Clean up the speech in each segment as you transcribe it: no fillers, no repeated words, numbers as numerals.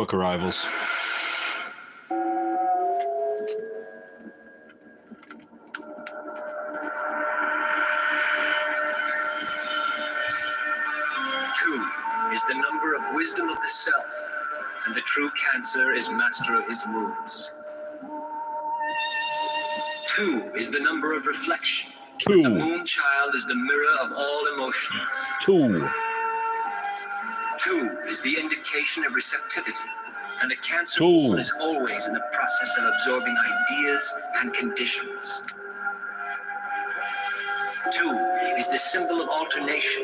Book arrivals. Is the number of wisdom of the self, and the true Cancer is master of his moods. 2 is the number of reflection. 2. The moon child is the mirror of all emotions. 2. 2 is the indication of receptivity, and the Cancer 2. moon is always in the process of absorbing ideas and conditions. 2 is the symbol of alternation,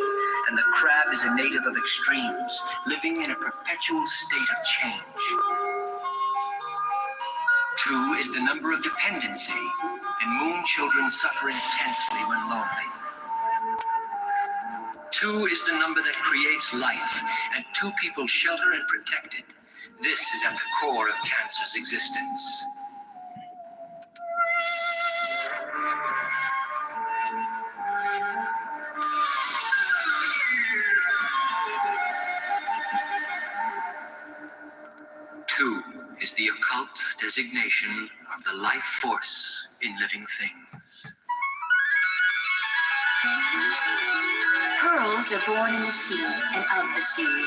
and the crab is a native of extremes, living in a perpetual state of change. 2 is the number of dependency, and moon children suffer intensely when lonely. 2 is the number that creates life, and 2 people shelter and protect it. This is at the core of Cancer's existence. Is the occult designation of the life force in living things. Pearls are born in the sea and of the sea,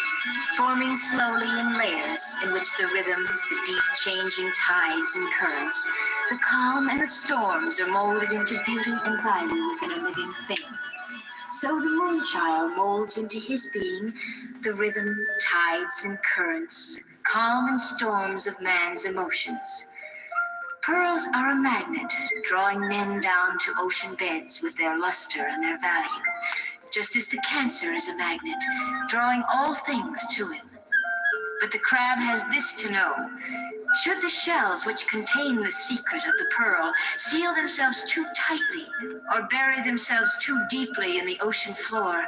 forming slowly in layers in which the rhythm, the deep changing tides and currents, the calm and the storms are molded into beauty and value within a living thing. So the moon child molds into his being the rhythm, tides and currents, calm and storms of man's emotions. Pearls are a magnet, drawing men down to ocean beds with their luster and their value, just as the Cancer is a magnet, drawing all things to him. But the crab has this to know. Should the shells which contain the secret of the pearl seal themselves too tightly or bury themselves too deeply in the ocean floor,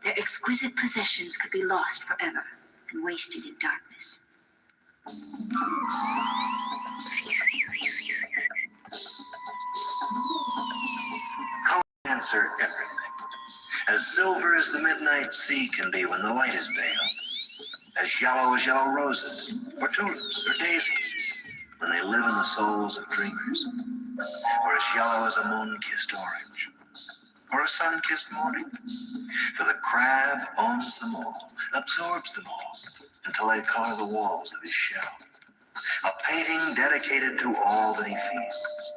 their exquisite possessions could be lost forever and wasted in darkness. Cancer everything. As silver as the midnight sea can be when the light is pale. As yellow roses, or tulips, or daisies, when they live in the souls of dreamers. Or as yellow as a moon-kissed orange, or a sun-kissed morning. For the crab owns them all, absorbs them all, until they color the walls of his shell. A painting dedicated to all that he feels.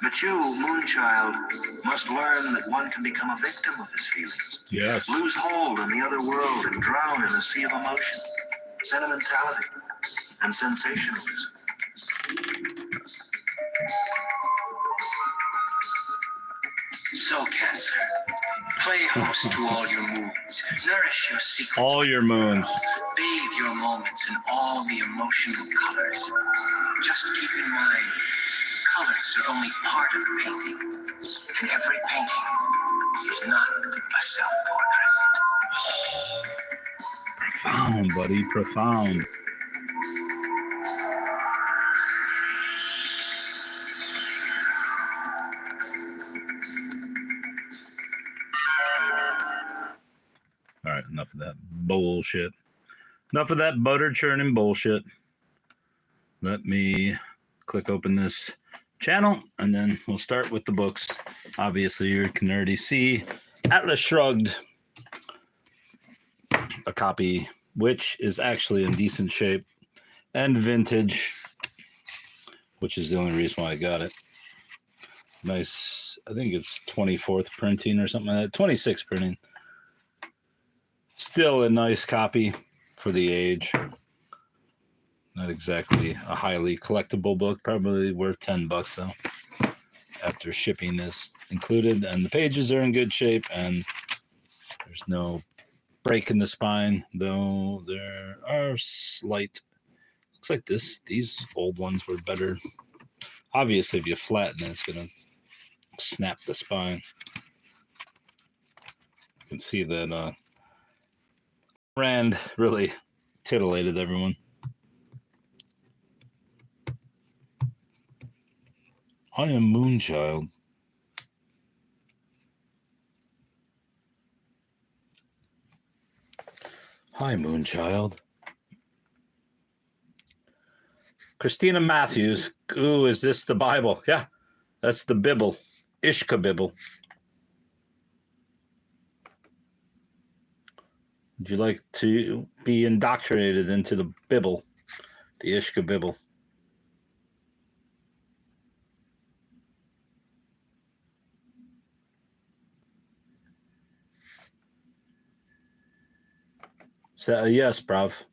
But you, Moonchild, must learn that one can become a victim of his feelings. Yes. Lose hold in the other world and drown in a sea of emotion, sentimentality, and sensationalism. So, Cancer, play host to all your moods. Nourish your secrets. All your moons. Bathe your moments in all the emotional colors. Just keep in mind, colors are only part of the painting, and every painting is not a self-portrait. Profound, buddy, profound. All right, enough of that bullshit. Enough of that butter churning bullshit. Let me click open this channel, and then we'll start with the books. Obviously, you can already see Atlas Shrugged, a copy which is actually in decent shape and vintage, which is the only reason why I got it. Nice, I think it's 24th printing or something like that, 26th printing. Still a nice copy for the age. Not exactly a highly collectible book, probably worth $10 though, after shipping is included. And the pages are in good shape, and there's no break in the spine, though there are slight. Looks like these old ones were better. Obviously, if you flatten it, it's gonna snap the spine. You can see that Rand really titillated everyone. I am Moonchild. Hi, Moonchild. Christina Matthews. Ooh, is this the Bible? Yeah, that's the Bible. Ishka Bible. Would you like to be indoctrinated into the Bible, the Ishka Bible? Is that a yes, bruv?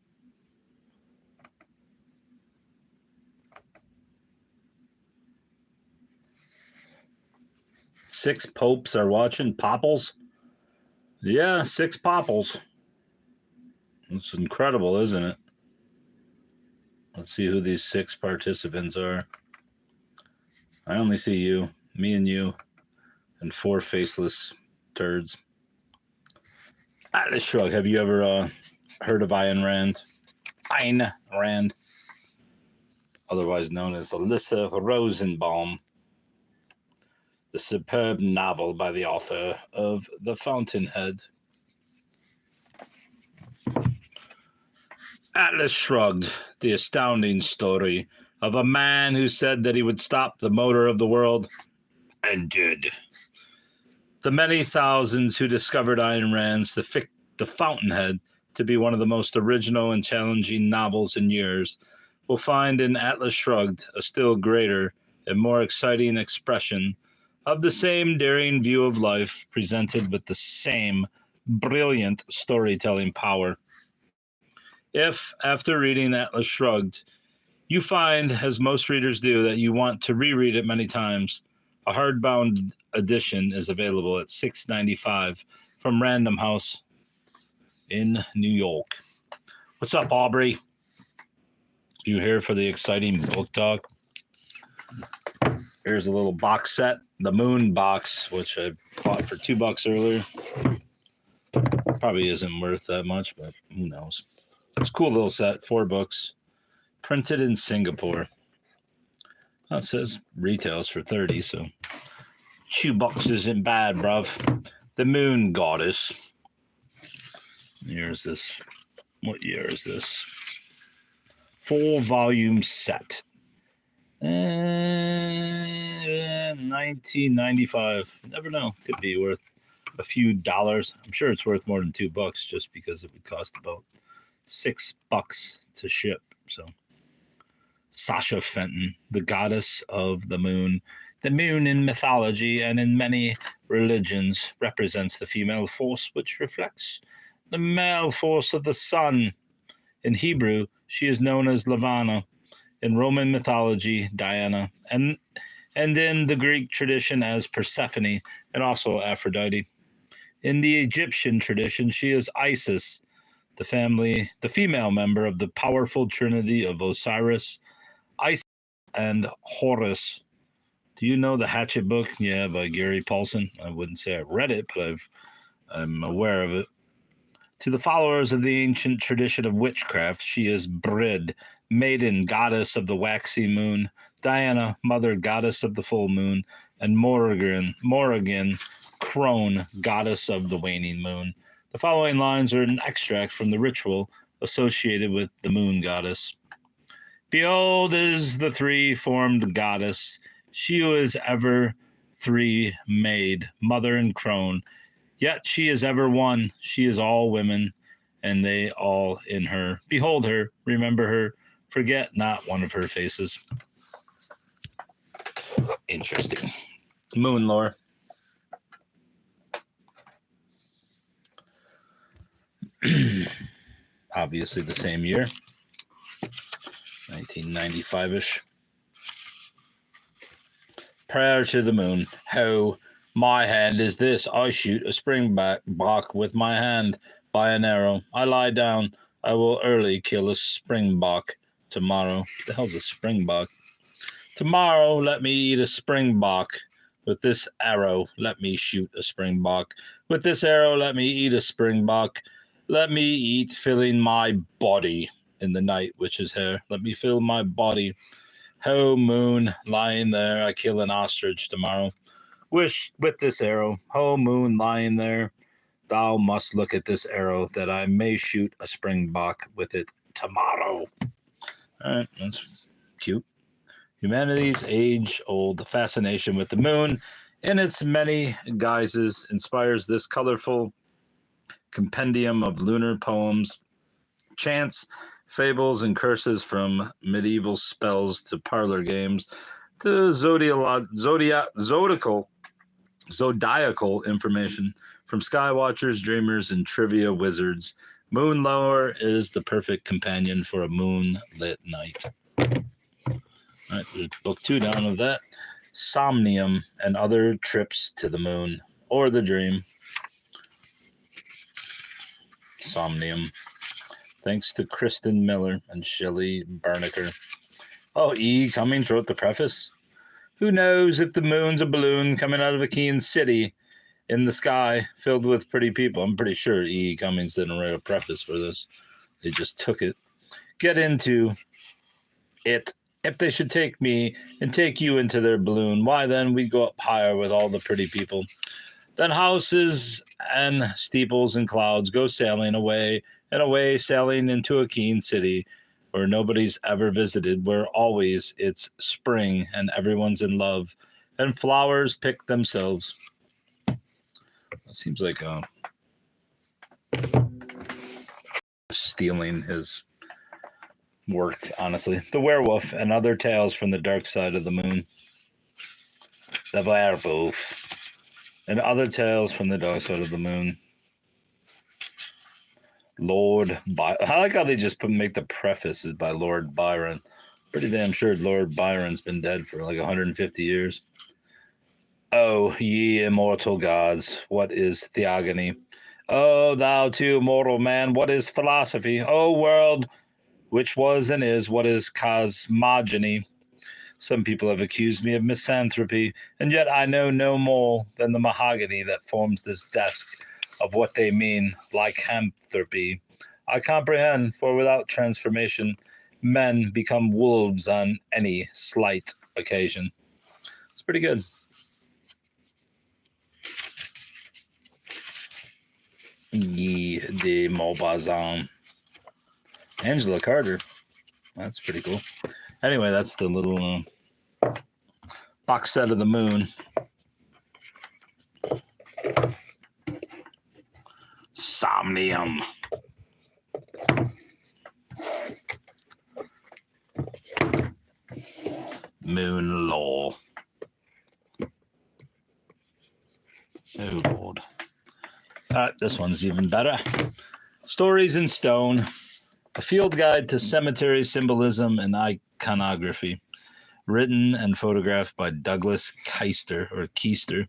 Six popes are watching. Popples? Yeah, six popples. It's incredible, isn't it? Let's see who these six participants are. I only see you, me and you, and four faceless turds. Atlas Shrugged. Have you ever heard of Ayn Rand? Ayn Rand, otherwise known as Alyssa Rosenbaum, the superb novel by the author of The Fountainhead. Atlas Shrugged, the astounding story of a man who said that he would stop the motor of the world and did. The many thousands who discovered Ayn Rand's The Fountainhead to be one of the most original and challenging novels in years will find in Atlas Shrugged a still greater and more exciting expression of the same daring view of life presented with the same brilliant storytelling power. If, after reading Atlas Shrugged, you find, as most readers do, that you want to reread it many times, a hardbound edition is available at $6.95 from Random House in New York. What's up, Aubrey? You here for the exciting book talk? Here's a little box set, the Moon box, which I bought for $2 earlier. Probably isn't worth that much, but who knows? It's a cool little set, 4 books, printed in Singapore. Well, it says retails for $30, so $2 isn't bad, bruv. The Moon Goddess. Here's this. What year is this? 4-volume set. 1995. Never know. Could be worth a few dollars. I'm sure it's worth more than $2 just because it would cost about $6 to ship. So, Sasha Fenton, the goddess of the moon. The moon in mythology and in many religions represents the female force which reflects the male force of the sun. In Hebrew, she is known as Lavana. In Roman mythology, Diana, and in the Greek tradition as Persephone and also Aphrodite. In the Egyptian tradition, she is Isis, the female member of the powerful trinity of Osiris, Isis, and Horus. Do you know the Hatchet book? Yeah, by Gary Paulson. I wouldn't say I read it, but I'm aware of it. To the followers of the ancient tradition of witchcraft, she is Brid, maiden goddess of the waxy moon, Diana, mother goddess of the full moon, and Morrigan, crone, goddess of the waning moon. The following lines are an extract from the ritual associated with the moon goddess. Behold is the three-formed goddess, she who is ever three made, mother and crone. Yet she is ever one, she is all women, and they all in her. Behold her, remember her, forget not one of her faces. Interesting. Moon lore. Obviously the same year, 1995-ish. Prayer to the moon. How my hand is this. I shoot a springbok with my hand by an arrow. I lie down. I will early kill a springbok tomorrow. What the hell's a springbok? Tomorrow let me eat a springbok. With this arrow, let me shoot a springbok. With this arrow, let me eat a springbok. Let me eat, filling my body in the night, which is hair. Let me fill my body. Ho, moon, lying there, I kill an ostrich tomorrow. Wish with this arrow, ho, moon, lying there, thou must look at this arrow, that I may shoot a springbok with it tomorrow. All right, that's cute. Humanity's age-old fascination with the moon in its many guises inspires this colorful compendium of lunar poems, chants, fables, and curses, from medieval spells to parlor games to zodiacal information, from skywatchers, dreamers, and trivia wizards. Moon lore is the perfect companion for a moonlit night. All right, there's book 2 down of that. Somnium and Other Trips to the Moon, or the Dream. Somnium. Thanks to Kristen Miller and Shelley Barnaker. Oh, E. Cummings wrote the preface. Who knows if the moon's a balloon coming out of a Keene city in the sky filled with pretty people. I'm pretty sure E. Cummings didn't write a preface for this. They just took it. Get into it. If they should take me and take you into their balloon, why then we'd go up higher with all the pretty people. Then houses and steeples and clouds go sailing away and away, sailing into a Keene city where nobody's ever visited, where always it's spring and everyone's in love and flowers pick themselves. It seems like stealing his work, honestly. The Werewolf and Other Tales from the Dark Side of the Moon. The Werewolf and Other Tales from the Dark Side of the Moon. Lord Byron. I like how they just make the prefaces by Lord Byron. Pretty damn sure Lord Byron's been dead for like 150 years. Oh, ye immortal gods, what is theogony? Oh, thou too mortal man, what is philosophy? Oh, world, which was and is, what is cosmogony? Some people have accused me of misanthropy, and yet I know no more than the mahogany that forms this desk of what they mean, lycanthropy. I comprehend, for without transformation, men become wolves on any slight occasion. It's pretty good. Guy de Maupassant. Angela Carter. That's pretty cool. Anyway, that's the little box set of the moon. Somnium. Moon lore. Oh, Lord. This one's even better. Stories in Stone. A field guide to cemetery symbolism and iconography. Written and photographed by Douglas Keister, or Keister.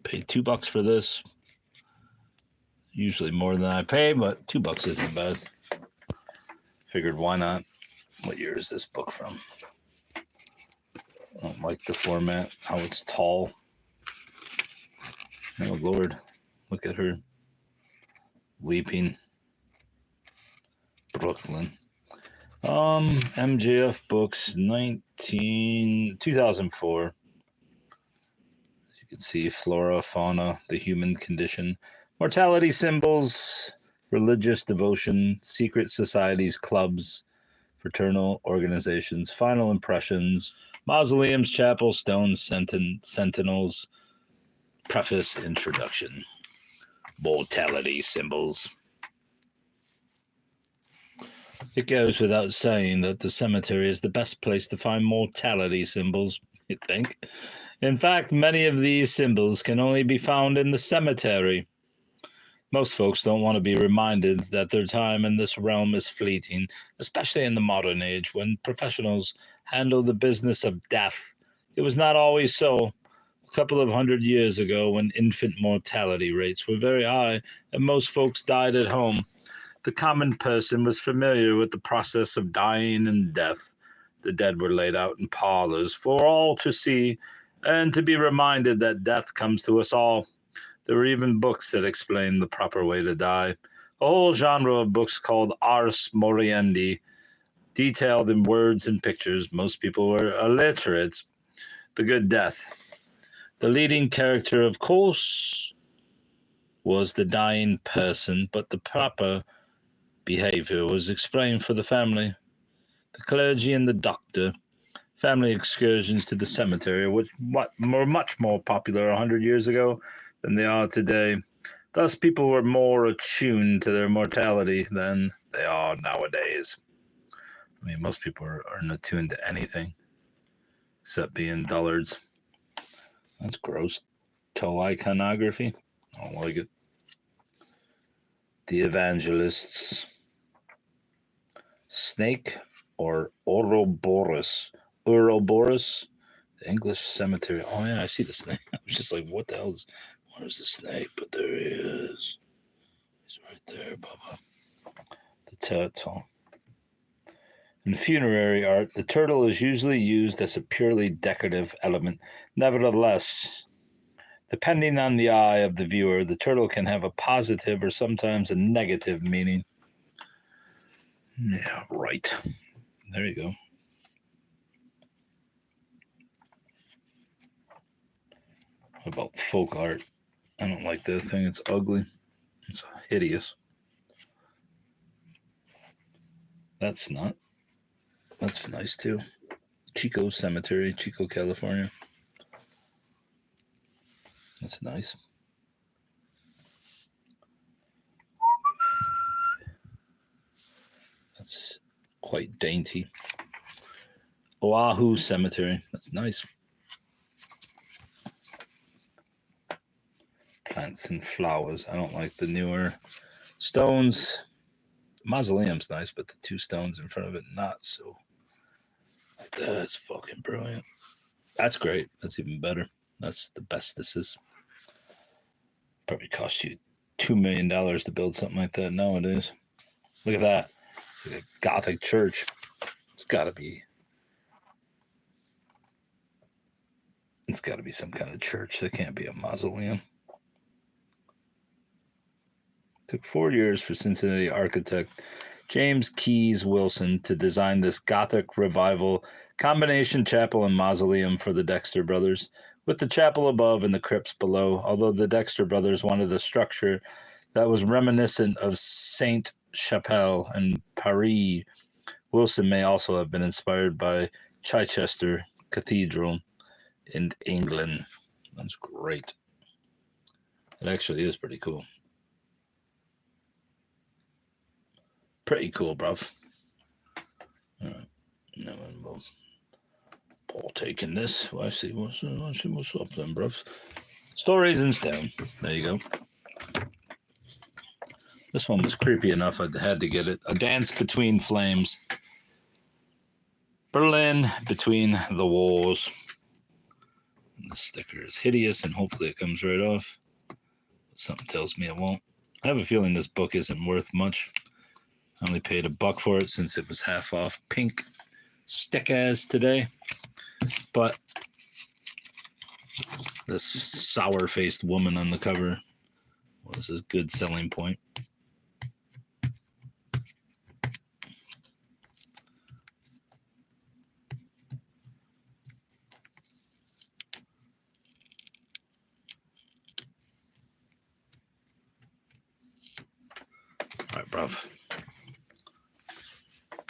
Paid $2 for this. Usually more than I pay, but $2 isn't bad. Figured why not? What year is this book from? I don't like the format, how it's tall. Oh, Lord. Look at her. Weeping. Brooklyn. MJF Books, 2004. As you can see, flora, fauna, the human condition, mortality symbols, religious devotion, secret societies, clubs, fraternal organizations, final impressions, mausoleums, chapels, stones, sentinels, preface, introduction, mortality symbols. It goes without saying that the cemetery is the best place to find mortality symbols, you'd think. In fact, many of these symbols can only be found in the cemetery. Most folks don't want to be reminded that their time in this realm is fleeting, especially in the modern age when professionals handle the business of death. It was not always so. A couple of 100 years ago, when infant mortality rates were very high and most folks died at home, the common person was familiar with the process of dying and death. The dead were laid out in parlors for all to see and to be reminded that death comes to us all. There were even books that explained the proper way to die. A whole genre of books called Ars Moriendi, detailed in words and pictures. Most people were illiterate. The Good Death. The leading character, of course, was the dying person, but the proper behavior was explained for the family, the clergy, and the doctor. Family excursions to the cemetery, which were much more popular 100 years ago than they are today. Thus, people were more attuned to their mortality than they are nowadays. I mean, most people aren't attuned to anything except being dullards. That's gross. Toe iconography. I don't like it. The evangelists. Snake or Ouroboros. Ouroboros. The English cemetery. Oh, yeah, I see the snake. I was just like, what the hell is... Where's the snake? But there he is. He's right there, Bubba. The turtle. In funerary art, the turtle is usually used as a purely decorative element. Nevertheless, depending on the eye of the viewer, the turtle can have a positive or sometimes a negative meaning. Yeah, right. There you go. What about folk art? I don't like that thing. It's ugly. It's hideous. That's nice too. Chico Cemetery, Chico, California. That's nice. That's quite dainty. Oahu Cemetery. That's nice. Plants and flowers. I don't like the newer stones. Mausoleum's nice, but the two stones in front of it, not so. That's fucking brilliant. That's great. That's even better. That's the best this is. Probably cost you $2 million to build something like that nowadays. Look at that. It's like a Gothic church. It's got to be some kind of church. That can't be a mausoleum. Took 4 years for Cincinnati architect James Keyes Wilson to design this Gothic revival combination chapel and mausoleum for the Dexter brothers, with the chapel above and the crypts below. Although the Dexter brothers wanted a structure that was reminiscent of Saint Chapelle in Paris, Wilson may also have been inspired by Chichester Cathedral in England. That's great. It actually is pretty cool. Pretty cool, bruv. All right. Now we'll partake in this. Well, I see what's up then, bruv. Stories in Stone. There you go. This one was creepy enough. I had to get it. A Dance Between Flames. Berlin Between the Walls. And the sticker is hideous, and hopefully it comes right off. But something tells me it won't. I have a feeling this book isn't worth much. I only paid $1 for it since it was half off. Pink stick-ass today. But this sour-faced woman on the cover was a good selling point. All right, bruv.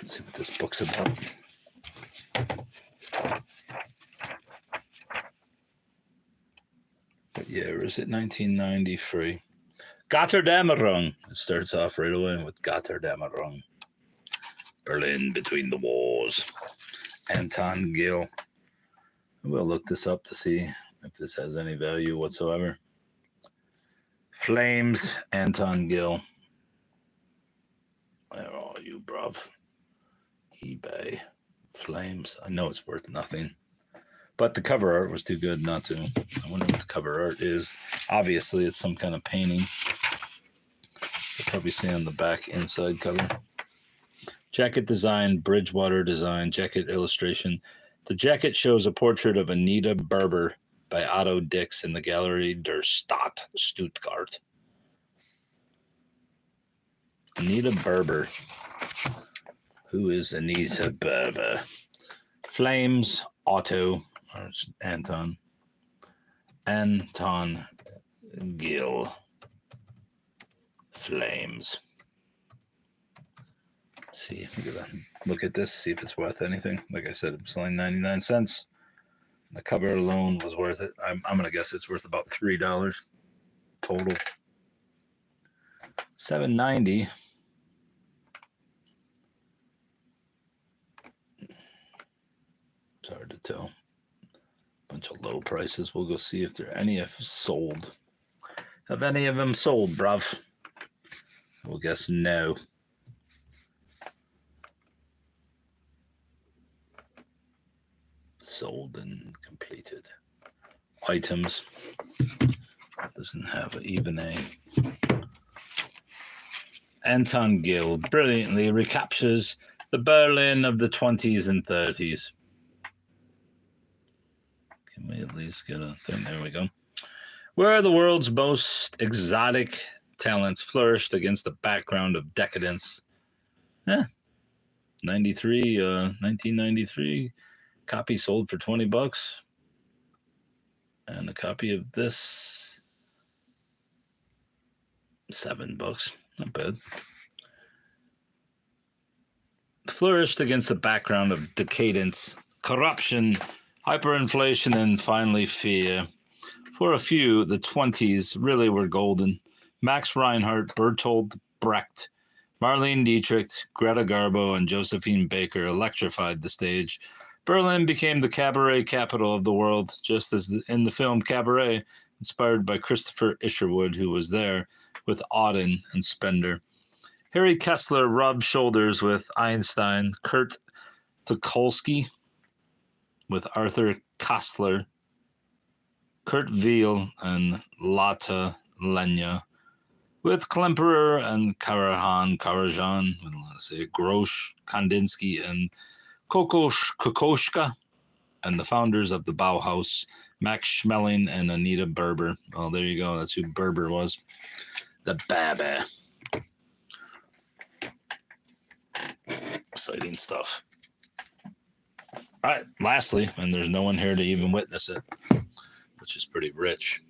Let's see what this book's about. What year is it? 1993. Gotterdammerung. It starts off right away with Gotterdammerung. Berlin Between the Walls. Anton Gill. We'll look this up to see if this has any value whatsoever. Flames, Anton Gill. Where are you, bruv? eBay. Flames. I know it's worth nothing. But the cover art was too good not to. I wonder what the cover art is. Obviously, it's some kind of painting. You'll probably see on the back inside cover. Jacket design, Bridgewater design, jacket illustration. The jacket shows a portrait of Anita Berber by Otto Dix in the Gallery der Stadt, Stuttgart. Anita Berber. Who is Anita Berber? Flames, Otto, or Anton. Anton Gill. Flames. see. We're gonna look at this, see if it's worth anything. Like I said, I'm selling 99 cents. The cover alone was worth it. I'm gonna guess it's worth about $3 total. $7.90. It's hard to tell. Bunch of low prices. We'll go see if there any have sold. Have any of them sold, bruv? We'll guess no. Sold and completed. Items. Doesn't have even a. Anton Gill brilliantly recaptures the Berlin of the 20s and 30s. Can we at least get a thing? There we go. Where the world's most exotic talents flourished against a background of decadence. 1993 copy sold for $20. And a copy of this, $7. Not bad. Flourished against a background of decadence, corruption, hyperinflation, and finally fear. For a few, the 20s really were golden. Max Reinhardt, Bertolt Brecht, Marlene Dietrich, Greta Garbo, and Josephine Baker electrified the stage. Berlin became the cabaret capital of the world, just as in the film Cabaret, inspired by Christopher Isherwood, who was there with Auden and Spender. Harry Kessler rubbed shoulders with Einstein, Kurt Tucholsky with Arthur Kastler, Kurt Weill and Lotte Lenya, with Klemperer and Karajan, I don't know how to say it, Grosch, Kandinsky, and Kokoschka, and the founders of the Bauhaus, Max Schmeling and Anita Berber. Oh, there you go. That's who Berber was. The Baba. Exciting stuff. All right, lastly, and there's no one here to even witness it, which is pretty rich.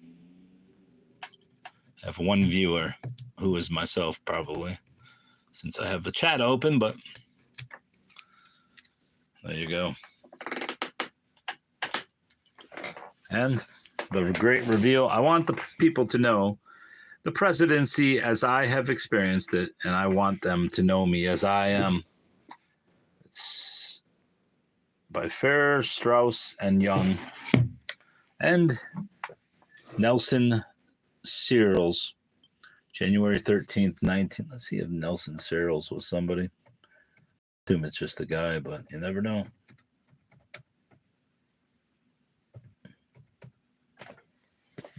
I have one viewer, who is myself probably, since I have the chat open, but there you go. And the great reveal. I want the people to know the presidency as I have experienced it, and I want them to know me as I am. It's by Farrar, Strauss, and Young, and Nelson Searles, January 13th, 19. Let's see if Nelson Searles was somebody. I assume it's just a guy, but you never know.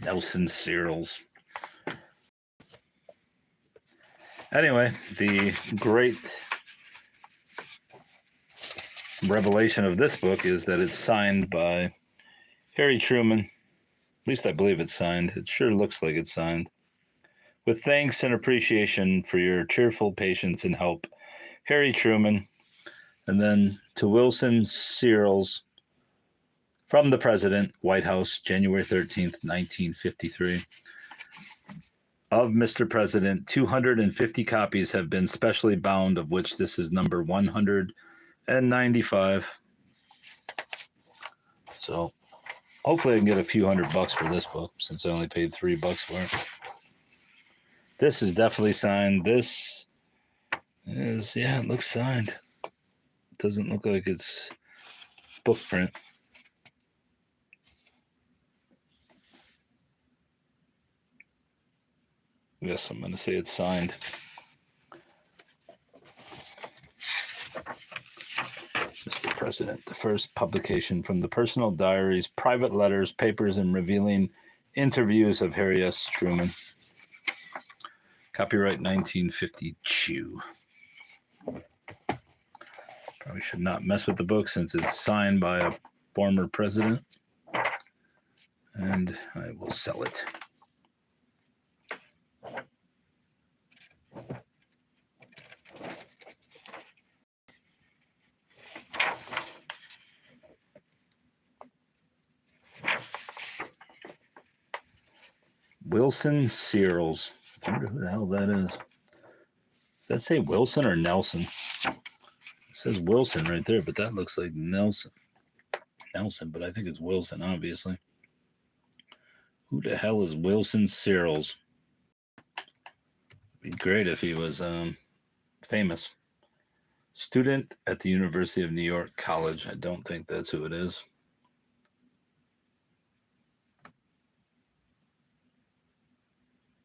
Nelson Searles. Anyway, the great revelation of this book is that it's signed by Harry Truman. At least I believe it's signed. It sure looks like it's signed. With thanks and appreciation for your cheerful patience and help, Harry Truman. And then to Wilson Searles, from the President, White House, January 13th, 1953. Of Mr. President, 250 copies have been specially bound, of which this is number 195. So hopefully I can get a few $100 for this book, since I only paid $3 for it. This is definitely signed. This is, yeah, it looks signed. It doesn't look like it's book print. Yes, I'm going to say it's signed. Mr. President, the first publication from the personal diaries, private letters, papers, and revealing interviews of Harry S. Truman. Copyright 1952. Probably should not mess with the book since it's signed by a former president. And I will sell it. Wilson Searles. I wonder who the hell that is. Does that say Wilson or Nelson? says Wilson right there, but that looks like Nelson. Nelson, but I think it's Wilson, obviously. Who the hell is Wilson Searles? It'd be great if he was famous. Student at the University of New York College. I don't think that's who it is.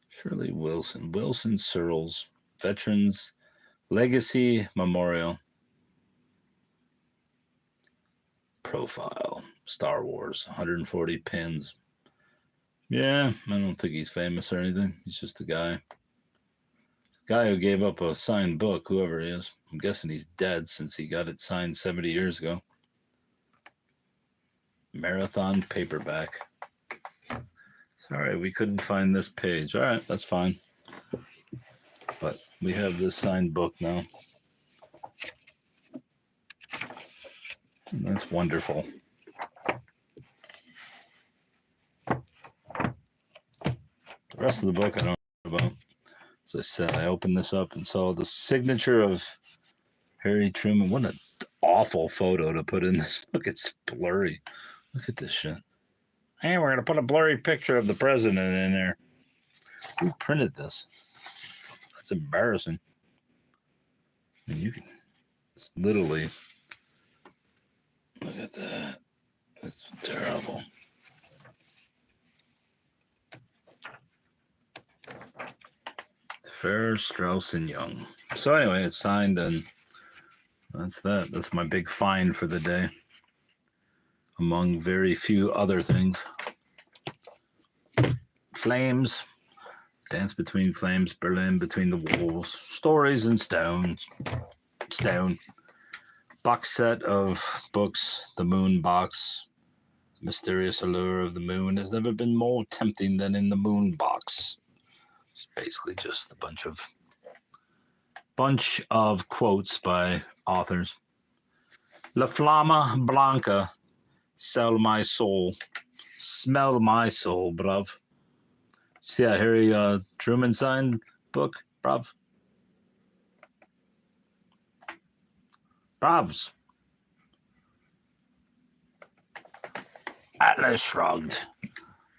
Shirley Wilson. Wilson Searles. Veterans Legacy Memorial. Profile. Star Wars. 140 pins. Yeah, I don't think he's famous or anything. He's just a guy. Guy who gave up a signed book, whoever he is. I'm guessing he's dead since he got it signed 70 years ago. Marathon paperback. Sorry, we couldn't find this page. All right, that's fine. But we have this signed book now. And that's wonderful. The rest of the book I don't know about. As I said, I opened this up and saw the signature of Harry Truman. What an awful photo to put in this book. It's blurry. Look at this shit. Hey, we're going to put a blurry picture of the president in there. Who printed this? That's embarrassing. I mean, you can literally look at that. That's terrible. Fair, Strauss, and Young. So anyway, it's signed, and that's that. That's my big find for the day, among very few other things. Flames, Dance Between Flames, Berlin Between the Walls, Stories in Stone, box set of books, The Moon Box, Mysterious Allure of the Moon has never been more tempting than in the Moon Box. It's basically just a bunch of quotes by authors. La Flama Blanca, Sell My Soul, Smell My Soul, bruv. See that Harry Truman signed book, bruv? Bruvs. Atlas Shrugged.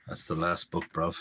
That's the last book, bruv.